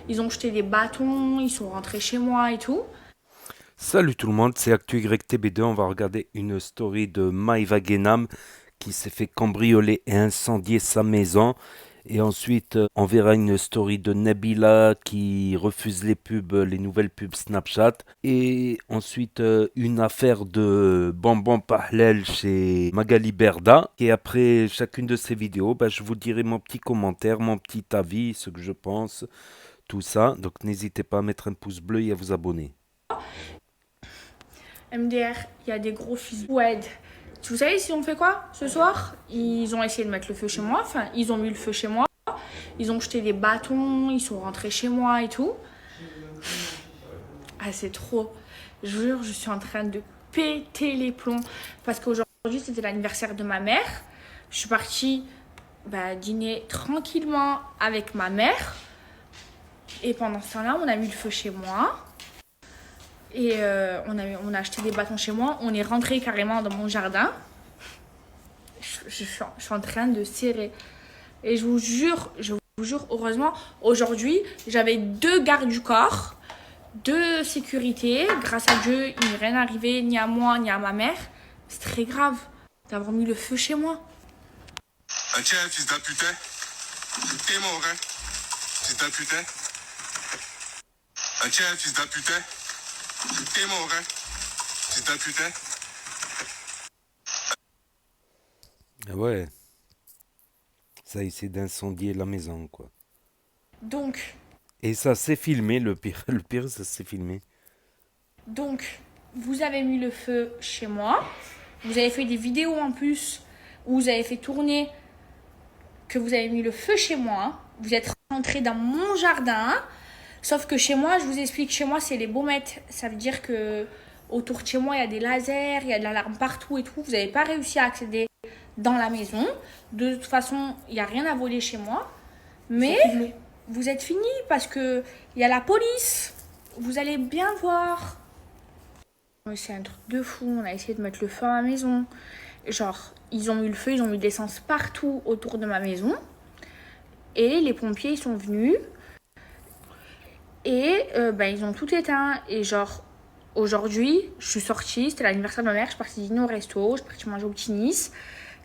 Ils ont jeté des bâtons, ils sont rentrés chez moi et tout. Salut tout le monde, c'est ActuYTB2. On va regarder une story de Maïva Genam qui s'est fait cambrioler et incendier sa maison. Et ensuite, on verra une story de Nabila qui refuse les pubs, les nouvelles pubs Snapchat. Et ensuite, une affaire de Bonbon Pahlel chez Magali Berda. Et après chacune de ces vidéos, je vous dirai mon petit commentaire, mon petit avis, ce que je pense, tout ça. Donc n'hésitez pas à mettre un pouce bleu et à vous abonner. MDR, il y a des gros fils de ouais. Vous savez, ils ont fait quoi ce soir? Ils ont essayé de mettre le feu chez moi. Enfin, ils ont mis le feu chez moi. Ils ont jeté des bâtons, ils sont rentrés chez moi et tout. Ah, c'est trop. Je vous jure, je suis en train de péter les plombs. Parce qu'aujourd'hui, c'était l'anniversaire de ma mère. Je suis partie dîner tranquillement avec ma mère. Et pendant ce temps-là, on a mis le feu chez moi. Et on a acheté des bâtons chez moi. On est rentré carrément dans mon jardin. Je suis en train de serrer. Et je vous jure, heureusement, aujourd'hui, j'avais 2 gardes du corps, 2 sécurités. Grâce à Dieu, il n'est rien arrivé, ni à moi, ni à ma mère. C'est très grave d'avoir mis le feu chez moi. Tiens, fils d'un putain. T'es mort, hein? Fils d'un putain. Tiens, fils d'un putain. T'es mort, hein? Fils d'un putain. Ah ouais, ça essaie d'incendier la maison, quoi. Donc, Et ça s'est filmé, le pire. Le pire, ça s'est filmé. donc, vous avez mis le feu chez moi. Vous avez fait des vidéos en plus où vous avez fait tourner que vous avez mis le feu chez moi. Vous êtes rentré dans mon jardin. Sauf que chez moi, je vous explique, chez moi, c'est les baumettes. Ça veut dire que autour de chez moi, il y a des lasers, il y a de l'alarme partout et tout. Vous n'avez pas réussi à accéder dans la maison. De toute façon, il n'y a rien à voler chez moi. Mais vous êtes finis parce que il y a la police. Vous allez bien voir. C'est un truc de fou. On a essayé de mettre le feu à ma maison. Genre, ils ont mis le feu, ils ont mis de l'essence partout autour de ma maison. Et les pompiers, ils sont venus. Et ils ont tout éteint. Et genre, aujourd'hui, je suis sortie, c'était l'anniversaire de ma mère, je suis partie dîner au resto, je suis partie manger au petit Nice.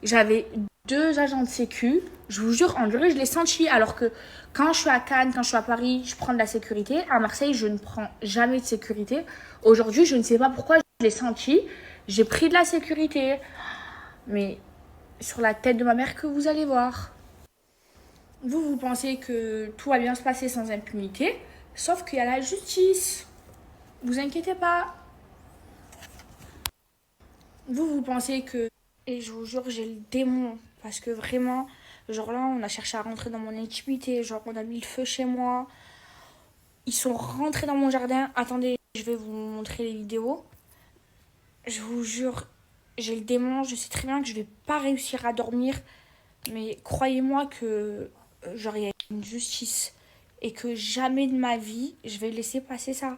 J'avais 2 agents de sécu. Je vous jure, en durée, je l'ai senti. Alors que quand je suis à Cannes, quand je suis à Paris, je prends de la sécurité. À Marseille, je ne prends jamais de sécurité. Aujourd'hui, je ne sais pas pourquoi je l'ai senti. J'ai pris de la sécurité. Mais sur la tête de ma mère que vous allez voir. Vous pensez que tout va bien se passer sans impunité. Sauf qu'il y a la justice. Vous inquiétez pas. Vous pensez que... Et je vous jure, j'ai le démon. Parce que vraiment, genre là, on a cherché à rentrer dans mon intimité. Genre, on a mis le feu chez moi. Ils sont rentrés dans mon jardin. Attendez, je vais vous montrer les vidéos. Je vous jure, j'ai le démon. Je sais très bien que je vais pas réussir à dormir. Mais croyez-moi que, genre, il y a une justice. Et que jamais de ma vie, je vais laisser passer ça.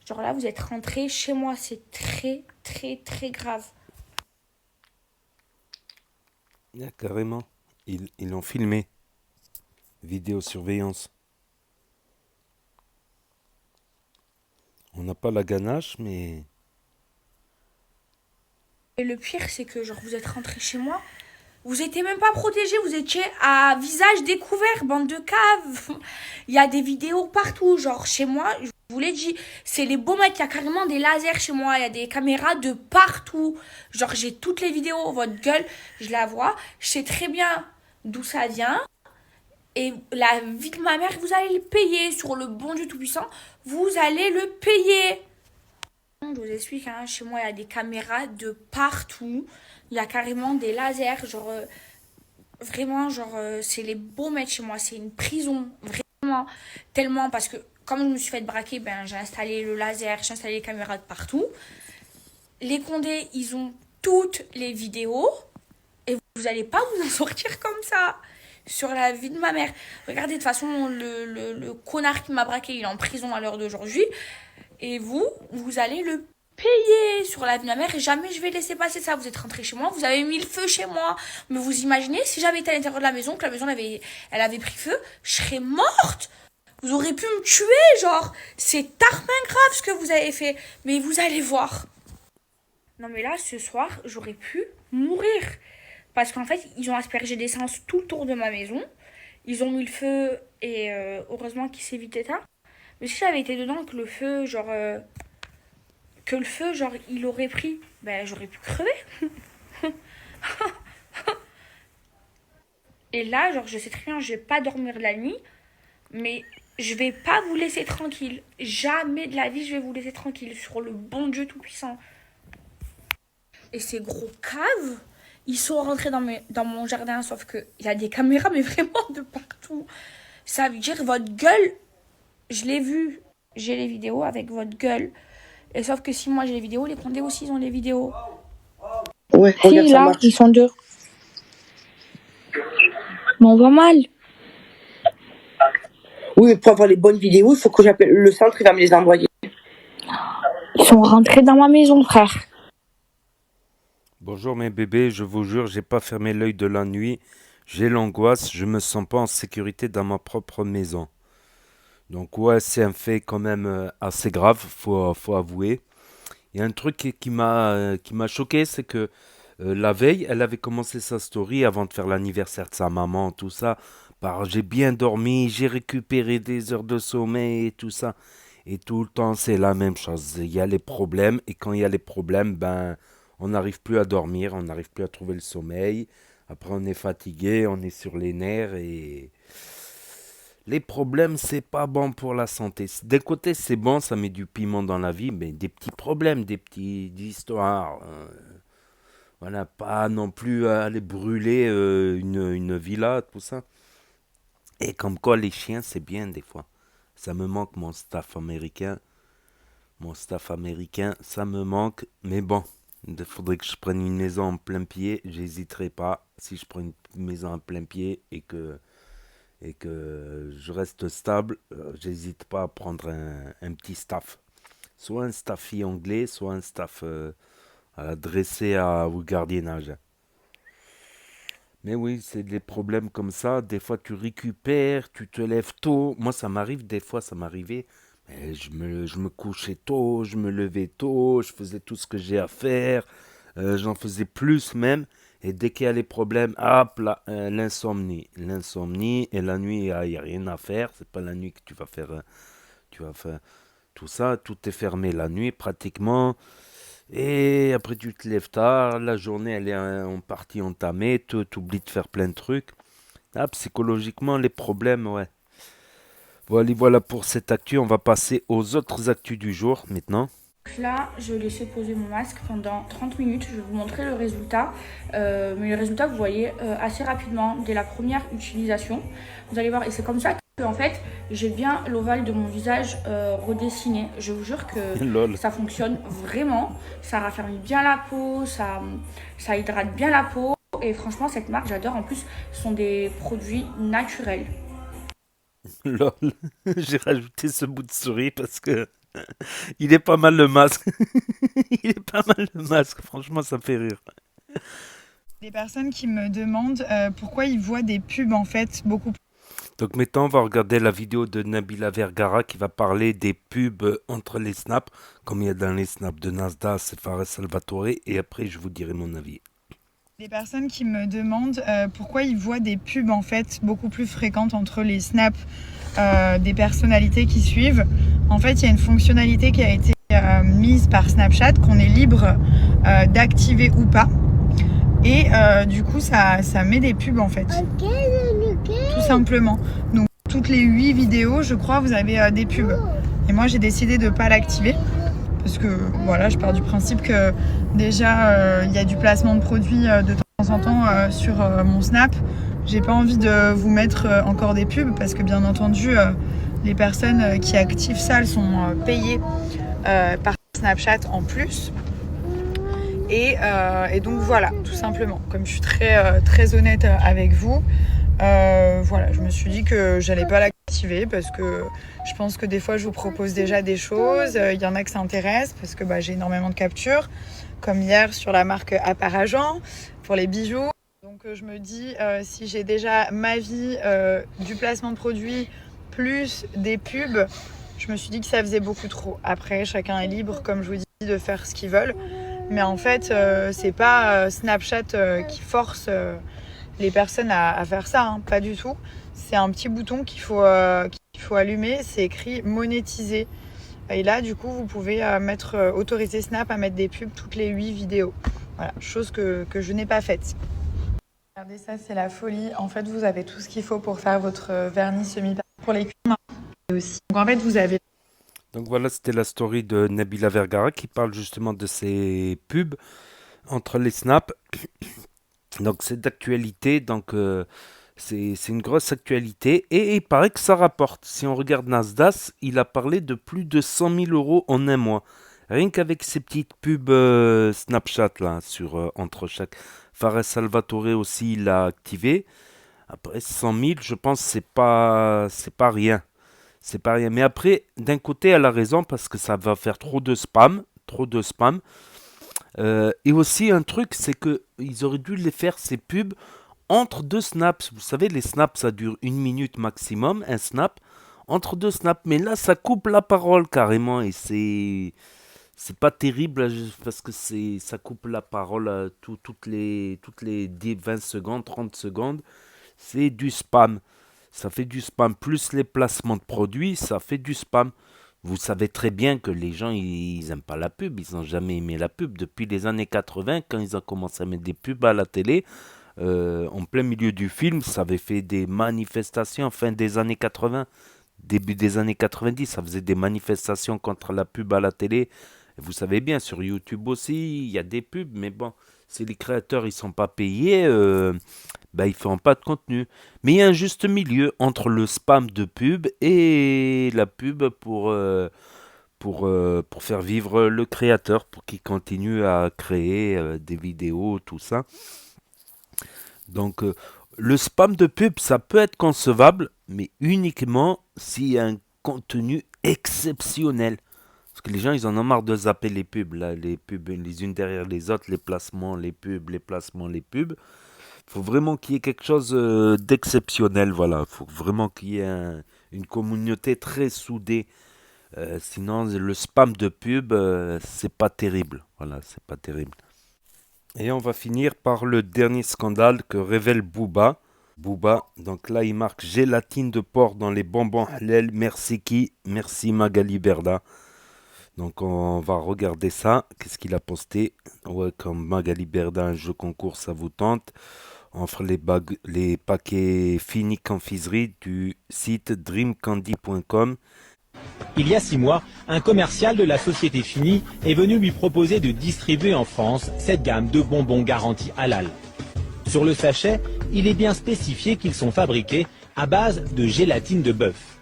Genre là, vous êtes rentrés chez moi. C'est très, très, très grave. Ah, carrément. Ils l'ont filmé. Vidéosurveillance. On n'a pas la ganache, mais... Et le pire, c'est que genre vous êtes rentrés chez moi, vous étiez même pas protégés, vous étiez à visage découvert, bande de caves. Il y a des vidéos partout, genre chez moi, je vous l'ai dit, c'est les beaux mecs, il y a carrément des lasers chez moi, il y a des caméras de partout. Genre j'ai toutes les vidéos, votre gueule, je la vois, je sais très bien d'où ça vient. Et la vie de ma mère, vous allez le payer sur le bon Dieu Tout-Puissant, vous allez le payer. Je vous explique, hein, chez moi, il y a des caméras de partout. Il y a carrément des lasers. Genre, vraiment, genre, c'est les beaux mecs chez moi. C'est une prison. Vraiment. Tellement, parce que comme je me suis fait braquer, j'ai installé le laser, j'ai installé les caméras de partout. Les Condés, ils ont toutes les vidéos. Et vous n'allez pas vous en sortir comme ça. Sur la vie de ma mère. Regardez, de toute façon, le connard qui m'a braqué, il est en prison à l'heure d'aujourd'hui. Et vous allez le payer sur la vie de ma mère. Et jamais je vais laisser passer ça. Vous êtes rentré chez moi, vous avez mis le feu chez moi. Mais vous imaginez, si j'avais été à l'intérieur de la maison, que la maison elle avait pris feu, je serais morte. Vous aurez pu me tuer, genre. C'est tellement grave ce que vous avez fait. Mais vous allez voir. Non mais là, ce soir, j'aurais pu mourir. Parce qu'en fait, ils ont aspergé d'essence tout le tour de ma maison. Ils ont mis le feu et heureusement qu'il s'est vite éteint. Mais si j'avais été dedans, que le feu, genre... il aurait pris, ben j'aurais pu crever. Et là, genre, je sais très bien, je vais pas dormir la nuit, mais je vais pas vous laisser tranquille. Jamais de la vie, je vais vous laisser tranquille sur le bon Dieu Tout-Puissant. Et ces gros caves, ils sont rentrés dans mon jardin, sauf qu'il y a des caméras, mais vraiment de partout. Ça veut dire votre gueule, je l'ai vu, j'ai les vidéos avec votre gueule. Et sauf que si moi j'ai les vidéos, les Condés aussi ils ont les vidéos. Ouais, Si, regarde, ça là, marche. ils sont deux. Mais on voit mal. Oui, mais pour avoir les bonnes vidéos, il faut que j'appelle le centre, il va me les envoyer. Ils sont rentrés dans ma maison, frère. Bonjour mes bébés, je vous jure, j'ai pas fermé l'œil de la nuit. J'ai l'angoisse, je me sens pas en sécurité dans ma propre maison. Donc ouais, c'est un fait quand même assez grave, faut avouer. Il y a un truc qui m'a choqué, c'est que la veille, elle avait commencé sa story avant de faire l'anniversaire de sa maman, tout ça. Par j'ai bien dormi, j'ai récupéré des heures de sommeil et tout ça. Et tout le temps, c'est la même chose. Il y a les problèmes, et quand il y a les problèmes, ben, on n'arrive plus à dormir, on n'arrive plus à trouver le sommeil. Après, on est fatigué, on est sur les nerfs et les problèmes, c'est pas bon pour la santé. D'un côté, c'est bon, ça met du piment dans la vie, mais des petits problèmes, des petites histoires. Voilà, pas non plus aller brûler une villa, tout ça. Et comme quoi, les chiens, c'est bien des fois. Ça me manque mon staff américain. Mon staff américain, ça me manque. Mais bon, il faudrait que je prenne une maison en plein pied. J'hésiterai pas. Si je prends une maison en plein pied et que je reste stable, j'hésite pas à prendre un petit staff. Soit un staffy anglais, soit un staff dressé au gardiennage. Mais oui, c'est des problèmes comme ça. Des fois, tu récupères, tu te lèves tôt. Moi, ça m'arrive, des fois, ça m'arrivait. Mais je me couchais tôt, je me levais tôt, je faisais tout ce que j'ai à faire. J'en faisais plus même. Et dès qu'il y a les problèmes, hop là, l'insomnie. L'insomnie, et la nuit, il n'y a rien à faire. C'est pas la nuit que tu vas faire tout ça. Tout est fermé la nuit pratiquement. Et après, tu te lèves tard. La journée, elle est en partie entamée. Tu oublies de faire plein de trucs. Ah, psychologiquement, les problèmes, ouais. Voilà pour cette actu. On va passer aux autres actus du jour maintenant. Donc là, je vais laisser poser mon masque pendant 30 minutes. Je vais vous montrer le résultat. Mais le résultat, vous voyez assez rapidement dès la première utilisation. Vous allez voir, et c'est comme ça que, en fait, j'ai bien l'ovale de mon visage redessiné. Je vous jure que Lol. ça fonctionne vraiment. Ça raffermit bien la peau, ça hydrate bien la peau. Et franchement, cette marque, j'adore. En plus, ce sont des produits naturels. Lol. J'ai rajouté ce bout de souris parce que il est pas mal le masque. Il est pas mal le masque. Franchement, ça me fait rire. Des personnes qui me demandent pourquoi ils voient des pubs en fait beaucoup plus. Donc maintenant, on va regarder la vidéo de Nabila Vergara qui va parler des pubs entre les snaps, comme il y a dans les snaps de Nasdaq, c'est Fares Salvatore, et après je vous dirai mon avis. Des personnes qui me demandent pourquoi ils voient des pubs en fait beaucoup plus fréquentes entre les snaps des personnalités qui suivent. En fait, il y a une fonctionnalité qui a été mise par Snapchat qu'on est libre d'activer ou pas. Et du coup, ça met des pubs en fait. Tout simplement. Donc, toutes les 8 vidéos, je crois, vous avez des pubs. Et moi, j'ai décidé de ne pas l'activer. Parce que voilà, je pars du principe que déjà, il y a du placement de produits de temps en temps sur mon Snap. J'ai pas envie de vous mettre encore des pubs parce que bien entendu, les personnes qui activent ça, elles sont payées par Snapchat en plus. Et donc voilà, tout simplement. Comme je suis très honnête avec vous, voilà, je me suis dit que j'allais pas l'activer parce que je pense que des fois je vous propose déjà des choses. Il y en a que ça intéresse parce que j'ai énormément de captures, comme hier sur la marque Apparagent pour les bijoux. Donc je me dis, si j'ai déjà ma vie du placement de produits plus des pubs, je me suis dit que ça faisait beaucoup trop. Après, chacun est libre, comme je vous dis, de faire ce qu'ils veulent. Mais en fait, c'est pas Snapchat qui force les personnes à faire ça, hein, pas du tout. C'est un petit bouton qu'il faut allumer, c'est écrit monétiser. Et là, du coup, vous pouvez autoriser Snap à mettre des pubs toutes les 8 vidéos. Voilà, chose que je n'ai pas faite. Regardez, ça, c'est la folie. En fait, vous avez tout ce qu'il faut pour faire votre vernis semi-permanent pour les cuirs aussi. Donc, en fait, vous avez... Donc voilà, c'était la story de Nabila Vergara qui parle justement de ces pubs entre les snaps. Donc c'est d'actualité, donc c'est une grosse actualité. Et il paraît que ça rapporte. Si on regarde Nasdaq, il a parlé de plus de 100 000 euros en un mois. Rien qu'avec ces petites pubs Snapchat là, entre chaque... Fares Salvatore aussi, il l'a activé. Après 100 000, je pense que c'est pas rien. C'est pas rien. Mais après, d'un côté, elle a raison parce que ça va faire trop de spam. Trop de spam. Et aussi, un truc, c'est que ils auraient dû les faire, ces pubs, entre deux snaps. Vous savez, les snaps, ça dure 1 minute maximum, un snap. Entre deux snaps. Mais là, ça coupe la parole carrément. Et c'est pas terrible parce que ça coupe la parole toutes les 10, 20 secondes, 30 secondes. C'est du spam. Ça fait du spam. Plus les placements de produits, ça fait du spam. Vous savez très bien que les gens, ils n'aiment pas la pub. Ils n'ont jamais aimé la pub. Depuis les années 80, quand ils ont commencé à mettre des pubs à la télé, en plein milieu du film, ça avait fait des manifestations fin des années 80, début des années 90. Ça faisait des manifestations contre la pub à la télé. Vous savez bien, sur YouTube aussi, il y a des pubs. Mais bon, si les créateurs ils sont pas payés, ils feront pas de contenu. Mais il y a un juste milieu entre le spam de pub et la pub pour faire vivre le créateur, pour qu'il continue à créer des vidéos, tout ça. Donc, le spam de pub, ça peut être concevable, mais uniquement s'il y a un contenu exceptionnel. Parce que les gens, ils en ont marre de zapper les pubs, là, les pubs les unes derrière les autres, les placements, les pubs, les placements, les pubs. Il faut vraiment qu'il y ait quelque chose d'exceptionnel, voilà. Il faut vraiment qu'il y ait une communauté très soudée. Sinon, le spam de pub, c'est pas terrible. Voilà, c'est pas terrible. Et on va finir par le dernier scandale que révèle Booba. Booba, donc là, il marque gélatine de porc dans les bonbons halal. Merci qui? Merci Magali Berda. Donc on va regarder ça. Qu'est-ce qu'il a posté? Ouais, comme Magali Berda, un jeu concours, ça vous tente. On fera les paquets finis confiserie du site dreamcandy.com. Il y a 6 mois, un commercial de la société Fini est venu lui proposer de distribuer en France cette gamme de bonbons garantis halal. Sur le sachet, il est bien spécifié qu'ils sont fabriqués à base de gélatine de bœuf.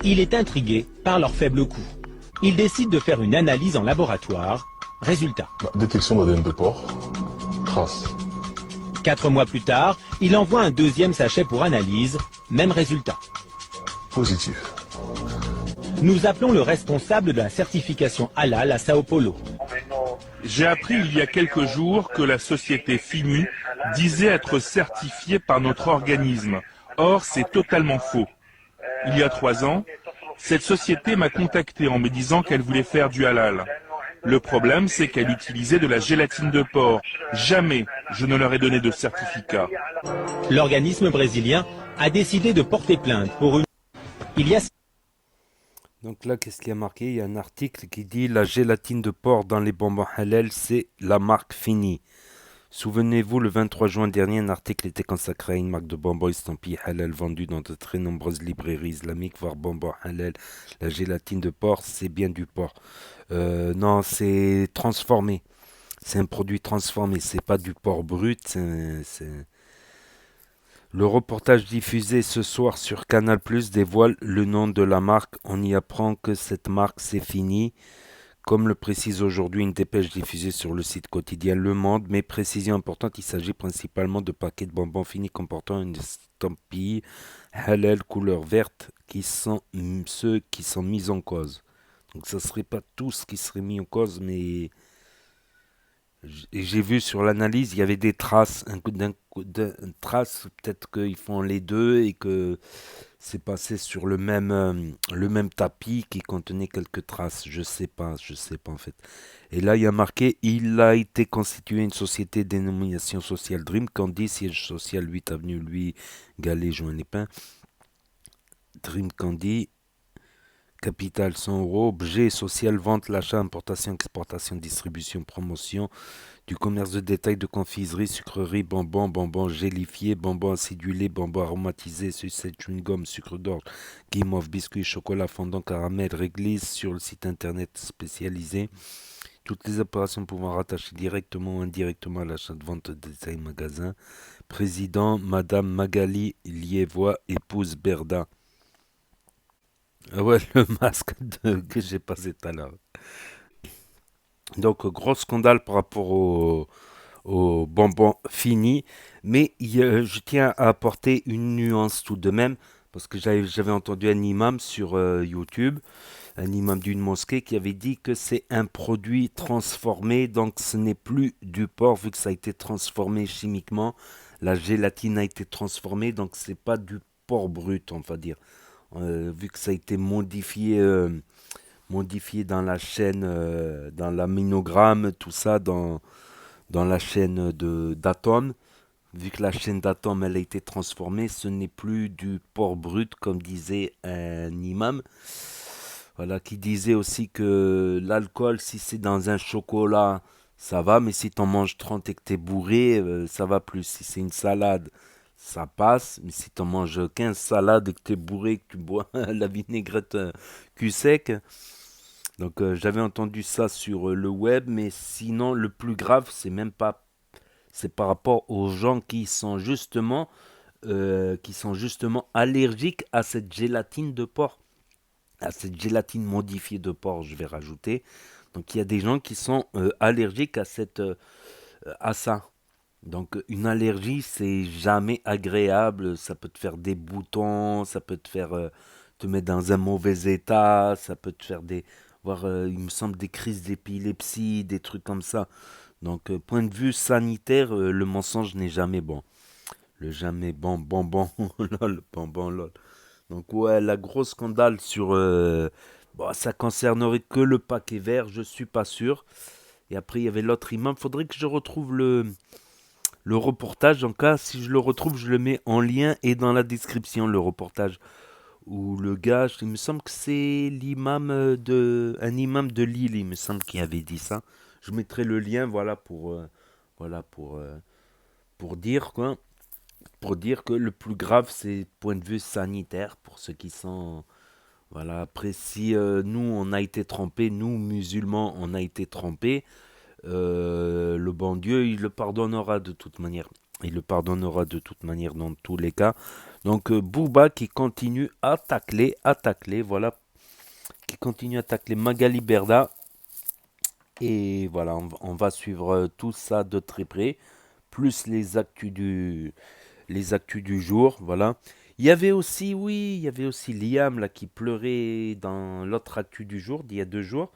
Il est intrigué par leur faible coût. Il décide de faire une analyse en laboratoire. Résultat. Détection d'ADN de porc. Trace. 4 mois plus tard, il envoie un deuxième sachet pour analyse. Même résultat. Positif. Nous appelons le responsable de la certification halal à Sao Paulo. J'ai appris il y a quelques jours que la société Fini disait être certifiée par notre organisme. Or, c'est totalement faux. Il y a 3 ans, cette société m'a contacté en me disant qu'elle voulait faire du halal. Le problème, c'est qu'elle utilisait de la gélatine de porc. Jamais je ne leur ai donné de certificat. L'organisme brésilien a décidé de porter plainte pour une... Il y a... Donc là, qu'est-ce qu'il y a marqué? Il y a un article qui dit la gélatine de porc dans les bonbons halal, c'est la marque Fini. Souvenez-vous, le 23 juin dernier, un article était consacré à une marque de bonbons estampillés halal vendue dans de très nombreuses librairies islamiques, voire bonbons halal. La gélatine de porc, c'est bien du porc. Non, c'est transformé. C'est un produit transformé, c'est pas du porc brut. Le reportage diffusé ce soir sur Canal+ dévoile le nom de la marque. On y apprend que cette marque, c'est Fini. Comme le précise aujourd'hui une dépêche diffusée sur le site quotidien Le Monde, mais précision importante, il s'agit principalement de paquets de bonbons finis comportant une estampille halal couleur verte qui sont ceux qui sont mis en cause. Donc ça ne serait pas tout ce qui serait mis en cause, mais Et j'ai vu sur l'analyse, il y avait des traces, trace, peut-être qu'ils font les deux et que c'est passé sur le même tapis qui contenait quelques traces. Je sais pas en fait. Et là, il y a marqué, il a été constitué une société dénomination sociale Dream Candy, siège social 8 avenue Louis Gallet, Juin-les-Pins. Dream Candy, capital 100 euros, objet social, vente, l'achat, importation, exportation, distribution, promotion, du commerce de détail de confiserie, sucrerie, bonbons gélifiés, bonbons acidulés, bonbons aromatisés, sucette, chewing-gum, sucre d'orge, guimauve, biscuits, chocolat, fondant, caramel, réglisse sur le site internet spécialisé. Toutes les opérations pouvant rattacher directement ou indirectement à l'achat de vente de détail magasin. Président, Madame Magali Liévois, épouse Berda. Ah ouais, le masque que j'ai passé tout à l'heure. Donc, gros scandale par rapport au bonbon fini. Mais je tiens à apporter une nuance tout de même. Parce que j'avais entendu un imam sur YouTube, un imam d'une mosquée qui avait dit que c'est un produit transformé. Donc, ce n'est plus du porc vu que ça a été transformé chimiquement. La gélatine a été transformée. Donc, c'est pas du porc brut, on va dire. Vu que ça a été modifié dans la chaîne, dans l'aminogramme, tout ça, dans la chaîne d'atomes. Vu que la chaîne d'atomes elle a été transformée, ce n'est plus du porc brut, comme disait un imam. Voilà, qui disait aussi que l'alcool, si c'est dans un chocolat, ça va, mais si t'en manges 30 et que t'es bourré, ça va plus. Si c'est une salade, ça passe, mais si t'en manges 15 salades et que t'es bourré, que tu bois la vinaigrette cul sec. Donc j'avais entendu ça sur le web, mais sinon le plus grave, c'est par rapport aux gens qui sont justement allergiques à cette gélatine de porc, à cette gélatine modifiée de porc, je vais rajouter. Donc il y a des gens qui sont allergiques à ça. Donc une allergie, c'est jamais agréable. Ça peut te faire des boutons, ça peut te faire te mettre dans un mauvais état, ça peut te faire il me semble, des crises d'épilepsie, des trucs comme ça. Donc point de vue sanitaire, le mensonge n'est jamais bon. Le jamais bonbon, lol, bonbon, lol. Donc ouais, la grosse scandale sur... bon, ça concernerait que le paquet vert, je suis pas sûr. Et après, il y avait l'autre imam. Faudrait que je retrouve le reportage. En cas, si je le retrouve, je le mets en lien et dans la description, le reportage. Où le gars, il me semble que c'est un imam de Lille, il me semble qui avait dit ça. Je mettrai le lien, pour dire quoi. Pour dire que le plus grave, c'est point de vue sanitaire, pour ceux qui sont... Voilà, après, si nous, on a été trempés, nous, musulmans, on a été trempés, le bon Dieu, il le pardonnera de toute manière. Il le pardonnera de toute manière dans tous les cas. Donc, Booba qui continue à tacler, voilà. Qui continue à tacler Magali Berda. Et voilà, on va suivre tout ça de très près. Plus les actus du jour, voilà. Il y avait aussi Liam là, qui pleurait dans l'autre actu du jour, d'il y a 2 jours,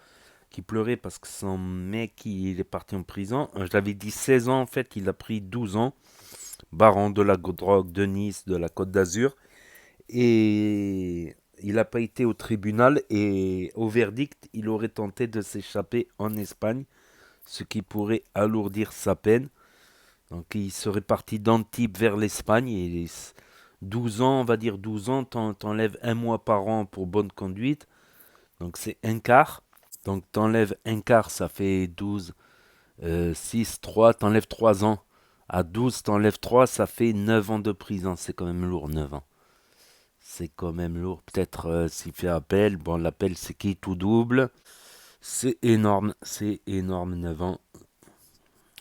qui pleurait parce que son mec il est parti en prison. Je l'avais dit 16 ans, en fait, il a pris 12 ans. Baron de la drogue de Nice, de la Côte d'Azur. Et il n'a pas été au tribunal et au verdict, il aurait tenté de s'échapper en Espagne, ce qui pourrait alourdir sa peine. Donc il serait parti d'Antibes vers l'Espagne et 12 ans, on va dire 12 ans, t'enlèves 1 mois par an pour bonne conduite. Donc c'est un quart. Donc t'enlèves un quart, ça fait 12, 6, 3, t'enlèves 3 ans. À 12, t'enlèves 3, ça fait 9 ans de prison. C'est quand même lourd, 9 ans. C'est quand même lourd. Peut-être s'il fait appel. Bon, l'appel, c'est qui tout double. C'est énorme, 9 ans.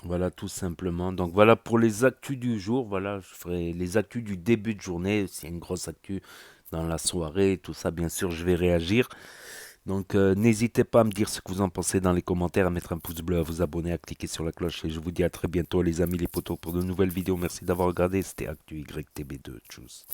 Voilà, tout simplement. Donc voilà pour les actus du jour. Voilà, je ferai les actus du début de journée. S'il y a une grosse actu dans la soirée, tout ça, bien sûr, je vais réagir. Donc n'hésitez pas à me dire ce que vous en pensez dans les commentaires, à mettre un pouce bleu, à vous abonner, à cliquer sur la cloche. Et je vous dis à très bientôt les amis, les potos, pour de nouvelles vidéos. Merci d'avoir regardé. C'était Actu YTB2. Tchuss.